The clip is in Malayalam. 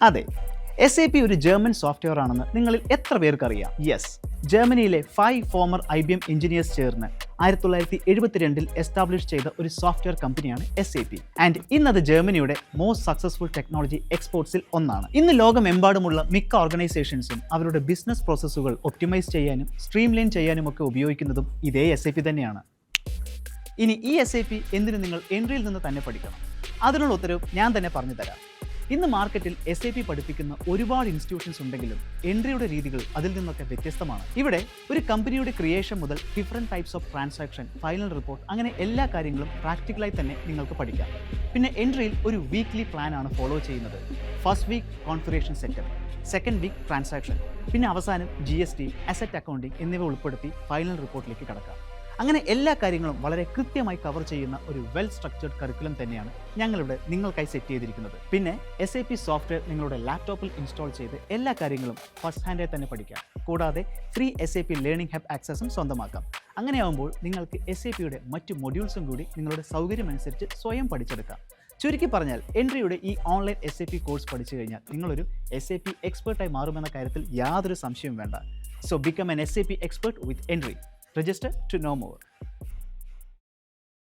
അതെ, SAP ഒരു ജർമ്മൻ സോഫ്റ്റ്വെയർ ആണെന്ന് നിങ്ങളിൽ എത്ര പേർക്ക് അറിയാം? യെസ്, ജർമ്മനിയിലെ 5 ഫോമർ IBM എഞ്ചിനീയേഴ്സ് ചേർന്ന് 1972 എസ്റ്റാബ്ലിഷ് ചെയ്ത ഒരു സോഫ്റ്റ്വെയർ കമ്പനിയാണ് SAP. ആൻഡ് ഇന്നത് ജർമ്മനിയുടെ മോസ്റ്റ് സക്സസ്ഫുൾ ടെക്നോളജി എക്സ്പോർട്സിൽ ഒന്നാണ്. ഇന്ന് ലോകമെമ്പാടുമുള്ള മിക്ക ഓർഗനൈസേഷൻസും അവരുടെ ബിസിനസ് പ്രോസസ്സുകൾ ഒപ്റ്റിമൈസ് ചെയ്യാനും സ്ട്രീംലൈൻ ചെയ്യാനും ഒക്കെ ഉപയോഗിക്കുന്നതും ഇതേ SAP തന്നെയാണ്. ഇനി ഈ SAP എന്തിനു നിങ്ങൾ എൻട്രിയിൽ നിന്ന് തന്നെ പഠിക്കണം? അതിനുള്ള ഉത്തരവ് ഞാൻ തന്നെ പറഞ്ഞു തരാം. ഇന്ന് മാർക്കറ്റിൽ SAP പഠിപ്പിക്കുന്ന ഒരുപാട് ഇൻസ്റ്റിറ്റ്യൂഷൻസ് ഉണ്ടെങ്കിലും എൻട്രിയുടെ രീതികൾ അതിൽ നിന്നൊക്കെ വ്യത്യസ്തമാണ്. ഇവിടെ ഒരു കമ്പനിയുടെ ക്രിയേഷൻ മുതൽ different types of transaction, final report, അങ്ങനെ എല്ലാ കാര്യങ്ങളും പ്രാക്ടിക്കലായി തന്നെ നിങ്ങൾക്ക് പഠിക്കാം. പിന്നെ എൻട്രിയിൽ ഒരു വീക്ക്ലി പ്ലാൻ ആണ് ഫോളോ ചെയ്യുന്നത്. First week configuration setup, second week transaction, പിന്നെ അവസാനം GST, അസറ്റ് അക്കൗണ്ടിംഗ് എന്നിവ ഉൾപ്പെടുത്തി ഫൈനൽ റിപ്പോർട്ടിലേക്ക് കടക്കാം. അങ്ങനെ എല്ലാ കാര്യങ്ങളും വളരെ കൃത്യമായി കവർ ചെയ്യുന്ന ഒരു വെൽ സ്ട്രക്ചേർഡ് കരിക്കുലം തന്നെയാണ് ഞങ്ങളിവിടെ നിങ്ങൾക്കായി സെറ്റ് ചെയ്തിരിക്കുന്നത്. പിന്നെ SAP സോഫ്റ്റ്വെയർ നിങ്ങളുടെ ലാപ്ടോപ്പിൽ ഇൻസ്റ്റാൾ ചെയ്ത് എല്ലാ കാര്യങ്ങളും ഫസ്റ്റ് ഹാൻഡായി തന്നെ പഠിക്കാം. കൂടാതെ ഫ്രീ SAP ലേണിംഗ് ഹബ് ആക്സസും സ്വന്തമാക്കാം. അങ്ങനെയാകുമ്പോൾ നിങ്ങൾക്ക് SAPയുടെ മറ്റു മൊഡ്യൂൾസും കൂടി നിങ്ങളുടെ സൗകര്യമനുസരിച്ച് സ്വയം പഠിച്ചെടുക്കാം. ചുരുക്കി പറഞ്ഞാൽ എൻട്രിയുടെ ഈ ഓൺലൈൻ SAP കോഴ്സ് പഠിച്ചു കഴിഞ്ഞാൽ നിങ്ങളൊരു SAP എക്സ്പേർട്ടായി മാറുമെന്ന കാര്യത്തിൽ യാതൊരു സംശയവും വേണ്ട. So become an SAP expert with Entry. Register to know more.